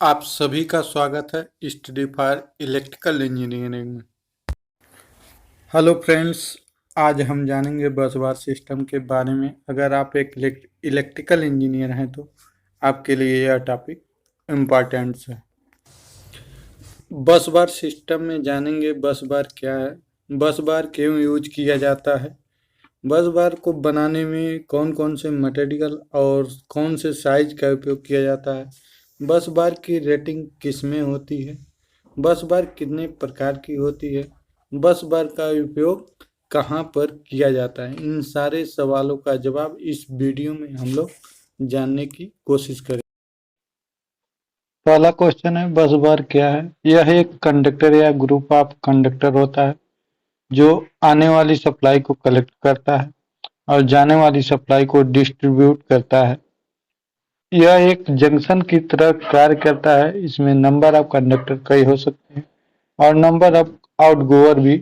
आप सभी का स्वागत है स्टडी फॉर इलेक्ट्रिकल इंजीनियरिंग में। हेलो फ्रेंड्स, आज हम जानेंगे बस बार सिस्टम के बारे में। अगर आप एक इलेक्ट्रिकल इंजीनियर हैं तो आपके लिए यह टॉपिक इम्पॉर्टेंट है। बस बार सिस्टम में जानेंगे बस बार क्या है, बस बार क्यों यूज किया जाता है, बस बार को बनाने में कौन कौन से मटेरियल और कौन से साइज का उपयोग किया जाता है, बस बार की रेटिंग किस में होती है, बस बार कितने प्रकार की होती है, बस बार का उपयोग कहाँ पर किया जाता है। इन सारे सवालों का जवाब इस वीडियो में हम लोग जानने की कोशिश करें। पहला क्वेश्चन है, बस बार क्या है। यह एक कंडक्टर या ग्रुप ऑफ कंडक्टर होता है जो आने वाली सप्लाई को कलेक्ट करता है और जाने वाली सप्लाई को डिस्ट्रीब्यूट करता है। यह एक जंक्शन की तरह कार्य करता है। इसमें नंबर ऑफ कंडक्टर कई हो सकते हैं और नंबर ऑफ आउटगोअर भी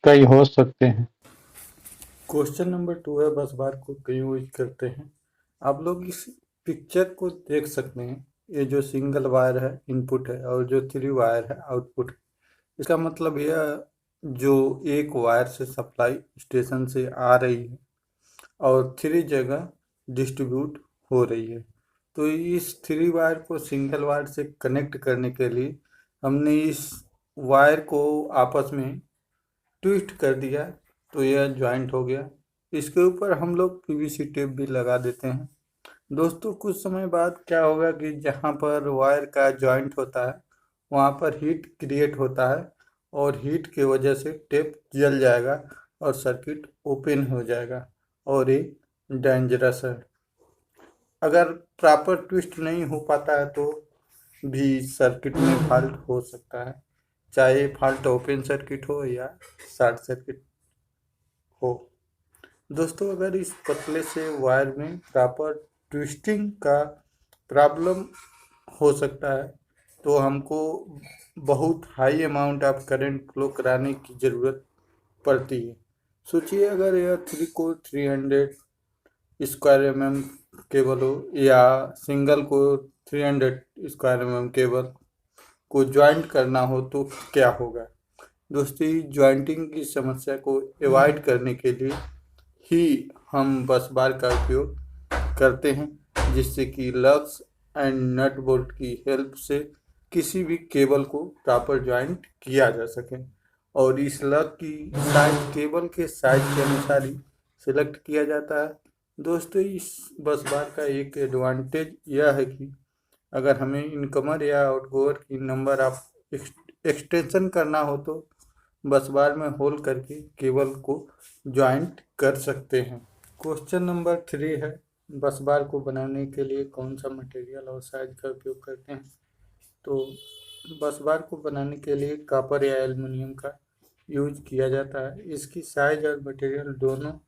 कई हो सकते हैं। क्वेश्चन नंबर 2 है, बस बार को क्यों यूज करते हैं। आप लोग इस पिक्चर को देख सकते हैं। ये जो सिंगल वायर है इनपुट है और जो 3 वायर है आउटपुट है। इसका मतलब यह जो एक वायर से सप्लाई स्टेशन से आ रही है और 3 जगह डिस्ट्रीब्यूट हो रही है। तो इस 3 वायर को सिंगल वायर से कनेक्ट करने के लिए हमने इस वायर को आपस में ट्विस्ट कर दिया, तो यह ज्वाइंट हो गया। इसके ऊपर हम लोग पीवीसी टेप भी लगा देते हैं। दोस्तों, कुछ समय बाद क्या होगा कि जहाँ पर वायर का ज्वाइंट होता है वहाँ पर हीट क्रिएट होता है और हीट की वजह से टेप जल जाएगा और सर्किट ओपन हो जाएगा और ये डेंजरस है। अगर प्रॉपर ट्विस्ट नहीं हो पाता है तो भी सर्किट में फॉल्ट हो सकता है, चाहे फॉल्ट ओपन सर्किट हो या शॉर्ट सर्किट हो। दोस्तों, अगर इस पतले से वायर में प्रॉपर ट्विस्टिंग का प्रॉब्लम हो सकता है तो हमको बहुत high amount of current flow कराने की ज़रूरत पड़ती है। सोचिए, अगर यह 3 को 300 स्क्वायर mm केबल हो या सिंगल को 300 स्क्वायर mm केबल को ज्वाइंट करना हो तो क्या होगा। दोस्तों, ज्वाइंटिंग की समस्या को अवॉइड करने के लिए ही हम बस बार का उपयोग करते हैं, जिससे कि लग्स एंड नट बोल्ट की हेल्प से किसी भी केबल को प्रॉपर ज्वाइंट किया जा सके। और इस लग की साइज केबल के साइज के अनुसार ही सिलेक्ट किया जाता है। दोस्तों, इस बस बार का एक एडवांटेज यह है कि अगर हमें इनकमर या आउटगोअर की नंबर ऑफ एक्सटेंशन करना हो तो बस बार में होल करके केबल को ज्वाइंट कर सकते हैं। क्वेश्चन नंबर 3 है, बस बार को बनाने के लिए कौन सा मटेरियल और साइज का उपयोग करते हैं। तो बस बार को बनाने के लिए कॉपर या एल्युमिनियम का यूज किया जाता है। इसकी साइज और मटेरियल दोनों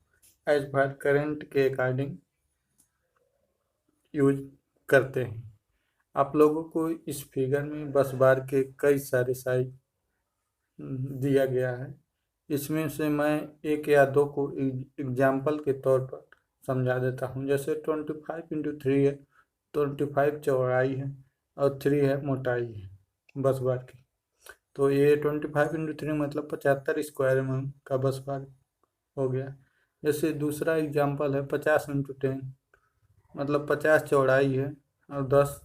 एज पर करंट के अकॉर्डिंग यूज करते हैं। आप लोगों को इस फिगर में बस बार के कई सारे साइज दिया गया है। इसमें से मैं एक या दो को एग्जाम्पल के तौर पर समझा देता हूँ। जैसे 25x3 है, 25 चौड़ाई है और 3 है मोटाई है बस बार की। तो ये 25x3 मतलब 75 स्क्वायर mm का बस बार हो गया। जैसे दूसरा एग्जाम्पल है 50x10 मतलब 50 चौड़ाई है और 10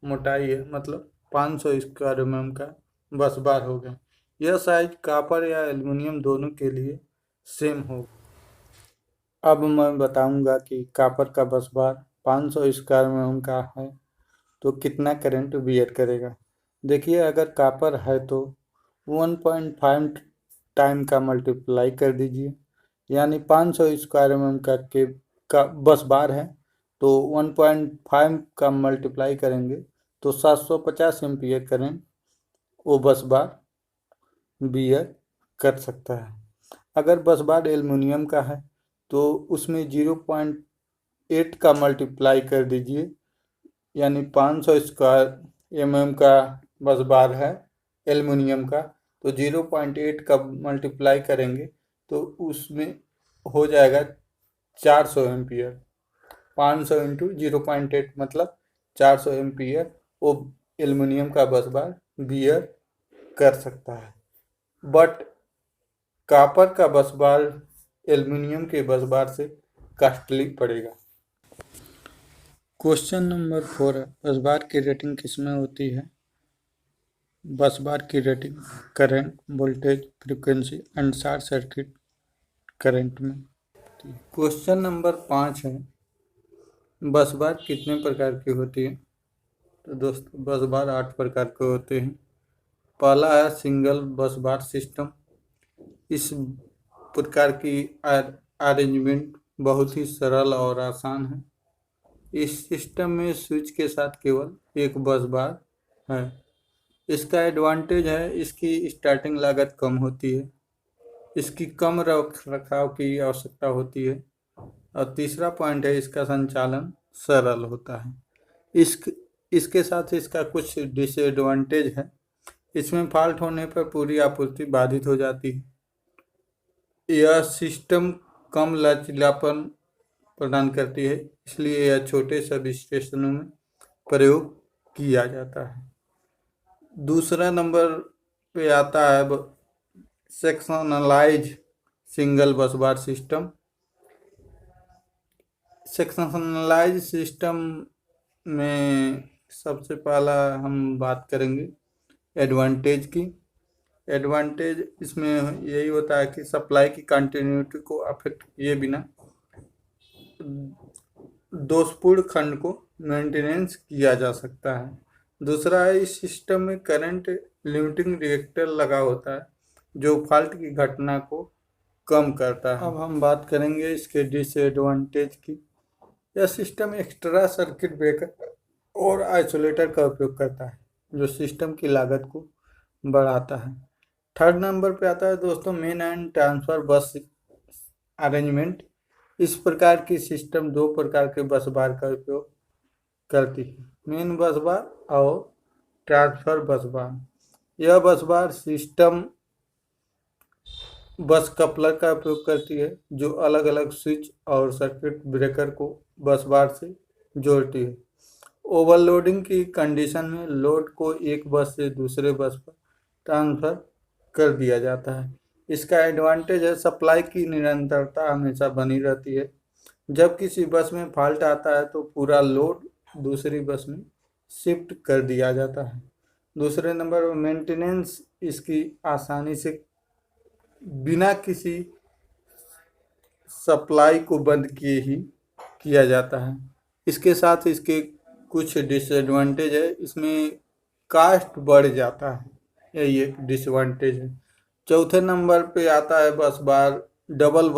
मोटाई है, मतलब 500 स्क्वायर mm का बस बार हो गया। यह साइज कॉपर या एल्युमिनियम दोनों के लिए सेम होगा। अब मैं बताऊंगा कि कॉपर का बस बार 500 स्क्वायर mm का है तो कितना करंट बियर करेगा। देखिए, अगर कॉपर है तो 1.5 टाइम का मल्टीप्लाई कर दीजिए, यानी 500 स्क्वायर mm का बस बार है तो 1.5 का मल्टीप्लाई करेंगे तो 750 एम्पियर करंट वो बस बार बियर कर सकता है। अगर बस बार एल्युमिनियम का है तो उसमें 0.8 का मल्टीप्लाई कर दीजिए, यानी 500 स्क्वायर mm का बस बार है एल्युमिनियम का, तो 0.8 का मल्टीप्लाई करेंगे तो उसमें हो जाएगा 400 एम्पियर। 500 इंटू 0.8 मतलब 400 एम्पियर वो एल्युमिनियम का बस बार बियर कर सकता है, बट कॉपर का बस बार एल्युमिनियम के बस बार से कॉस्टली पड़ेगा। क्वेश्चन नंबर 4 है, बस बार की रेटिंग किसमें होती है? बस बार की rating current, voltage, frequency and short circuit current में। क्वेश्चन नंबर 5 है, बस बार कितने प्रकार की होती है? तो दोस्तों बस बार 8 प्रकार के होते हैं। पहला है सिंगल बस बार सिस्टम। इस प्रकार की अरेंजमेंट बहुत ही सरल और आसान है। इस सिस्टम में स्विच के साथ केवल एक बस बार है। इसका एडवांटेज है इसकी स्टार्टिंग लागत कम होती है, इसकी कम रख रखाव की आवश्यकता होती है, और तीसरा पॉइंट है इसका संचालन सरल होता है। इसके साथ इसका कुछ डिसएडवांटेज है। इसमें फॉल्ट होने पर पूरी आपूर्ति बाधित हो जाती है। यह सिस्टम कम लचीलापन प्रदान करती है, इसलिए यह छोटे सब स्टेशनों में प्रयोग किया जाता है। दूसरा नंबर पे आता है सेक्शनलाइज सिंगल बस बार सिस्टम। सेक्शनलाइज सिस्टम में सबसे पहला हम बात करेंगे एडवांटेज की। एडवांटेज इसमें यही होता है कि सप्लाई की कंटिन्यूटी को अफेक्ट किए बिना दोषपूर्ण खंड को मेंटेनेंस किया जा सकता है। दूसरा है इस सिस्टम में करंट लिमिटिंग रिएक्टर लगा होता है जो फॉल्ट की घटना को कम करता है। अब हम बात करेंगे इसके डिसएडवांटेज की। यह सिस्टम एक्स्ट्रा सर्किट ब्रेकर और आइसोलेटर का उपयोग करता है जो सिस्टम की लागत को बढ़ाता है। थर्ड नंबर पे आता है दोस्तों मेन एंड ट्रांसफर बस अरेंजमेंट। इस प्रकार की सिस्टम दो प्रकार के बस बार का उपयोग करती है, मेन बस बार और ट्रांसफर बस बार। यह बस बार सिस्टम बस कपलर का उपयोग करती है जो अलग अलग स्विच और सर्किट ब्रेकर को बस बार से जोड़ती है। ओवरलोडिंग की कंडीशन में लोड को एक बस से दूसरे बस पर ट्रांसफर कर दिया जाता है। इसका एडवांटेज है सप्लाई की निरंतरता हमेशा बनी रहती है। जब किसी बस में फॉल्ट आता है तो पूरा लोड दूसरी बस में शिफ्ट कर दिया जाता है। दूसरे नंबर पर मेंटेनेंस इसकी आसानी से बिना किसी सप्लाई को बंद किए ही किया जाता है। इसके साथ इसके कुछ डिसएडवांटेज है, इसमें कास्ट बढ़ जाता है, यही एक डिसएडवांटेज है। चौथे नंबर पे आता है बस बार डबल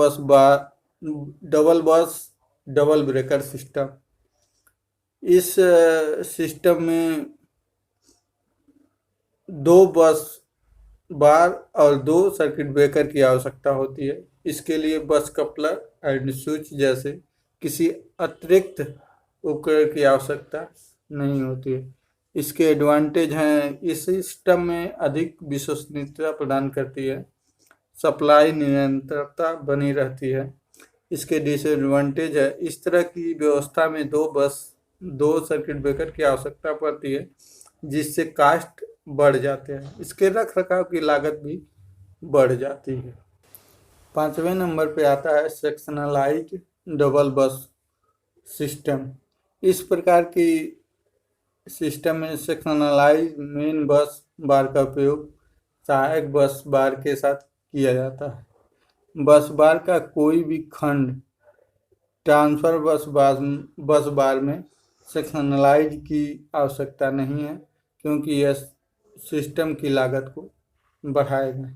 बस डबल ब्रेकर सिस्टम। इस सिस्टम में दो बस बार और दो सर्किट ब्रेकर की आवश्यकता होती है। इसके लिए बस कपलर एंड स्विच जैसे किसी अतिरिक्त उपकरण की आवश्यकता नहीं होती है। इसके एडवांटेज हैं इस सिस्टम में अधिक विश्वसनीयता प्रदान करती है, सप्लाई निरंतरता बनी रहती है। इसके डिसएडवांटेज है इस तरह की व्यवस्था में दो सर्किट ब्रेकर की आवश्यकता पड़ती है जिससे कास्ट बढ़ जाते हैं। इसके रख रखाव की लागत भी बढ़ जाती है। पांचवें नंबर पे आता है सेक्शनलाइज्ड डबल बस सिस्टम। इस प्रकार की सिस्टम में सेक्शनलाइज मेन बस बार का उपयोग सहायक बस बार के साथ किया जाता है। बस बार का कोई भी खंड ट्रांसफर बस बार में सेक्शनलाइज की आवश्यकता नहीं है क्योंकि यह सिस्टम की लागत को बढ़ाएगा।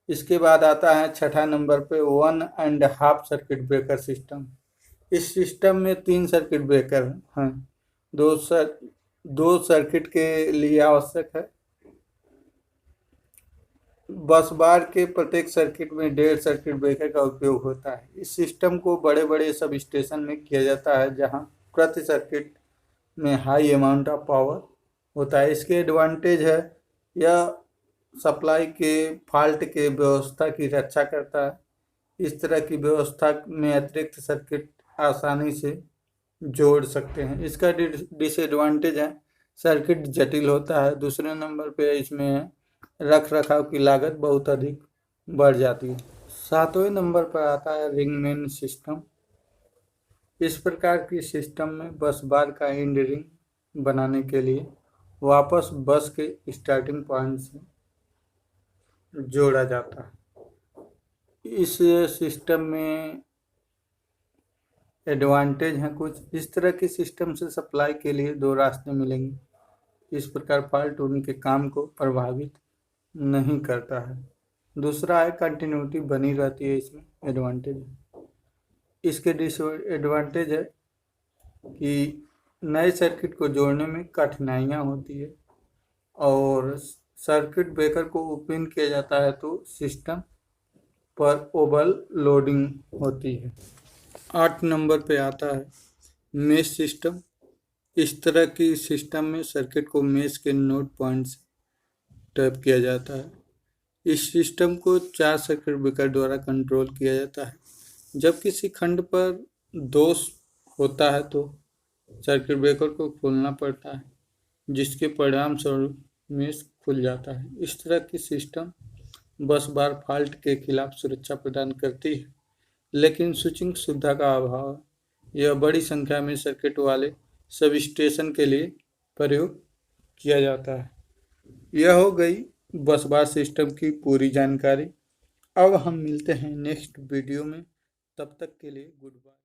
इसके बाद आता है छठा नंबर पे 1.5 सर्किट ब्रेकर सिस्टम। इस सिस्टम में 3 सर्किट ब्रेकर हैं, दो सर्किट के लिए आवश्यक है। बस बार के प्रत्येक सर्किट में 1.5 सर्किट ब्रेकर का उपयोग होता है। इस सिस्टम को बड़े बड़े सब स्टेशन में किया जाता है जहां प्रति सर्किट में हाई अमाउंट ऑफ पावर होता है। इसके एडवांटेज है यह सप्लाई के फॉल्ट के व्यवस्था की रक्षा करता है। इस तरह की व्यवस्था में अतिरिक्त सर्किट आसानी से जोड़ सकते हैं। इसका डिसएडवांटेज है सर्किट जटिल होता है। दूसरे नंबर पे इसमें है रख रखाव की लागत बहुत अधिक बढ़ जाती है। 7वें नंबर पर आता है रिंगमेन सिस्टम। इस प्रकार की सिस्टम में बस बार का एंड रिंग बनाने के लिए वापस बस के स्टार्टिंग पॉइंट से जोड़ा जाता है। इस सिस्टम में एडवांटेज हैं कुछ। इस तरह के सिस्टम से सप्लाई के लिए दो रास्ते मिलेंगे। इस प्रकार फॉल्ट उनके काम को प्रभावित नहीं करता है। दूसरा है कंटिन्यूटी बनी रहती है, इसमें एडवांटेज है। इसके डिसएडवांटेज है कि नए सर्किट को जोड़ने में कठिनाइयाँ होती है और सर्किट ब्रेकर को ओपन किया जाता है तो सिस्टम पर ओवर लोडिंग होती है। 8 नंबर पे आता है मेश सिस्टम। इस तरह की सिस्टम में सर्किट को मेश के नोड पॉइंट से टैप किया जाता है। इस सिस्टम को 4 सर्किट ब्रेकर द्वारा कंट्रोल किया जाता है। जब किसी खंड पर दोष होता है तो सर्किट ब्रेकर को खोलना पड़ता है, जिसके परिणाम स्वरूप मेश खुल जाता है। इस तरह की सिस्टम बस बार फॉल्ट के खिलाफ सुरक्षा प्रदान करती है, लेकिन स्विचिंग सुविधा का अभाव है। यह बड़ी संख्या में सर्किट वाले सब स्टेशन के लिए प्रयोग किया जाता है। यह हो गई बस बार सिस्टम की पूरी जानकारी। अब हम मिलते हैं नेक्स्ट वीडियो में। तब तक के लिए गुड बाय।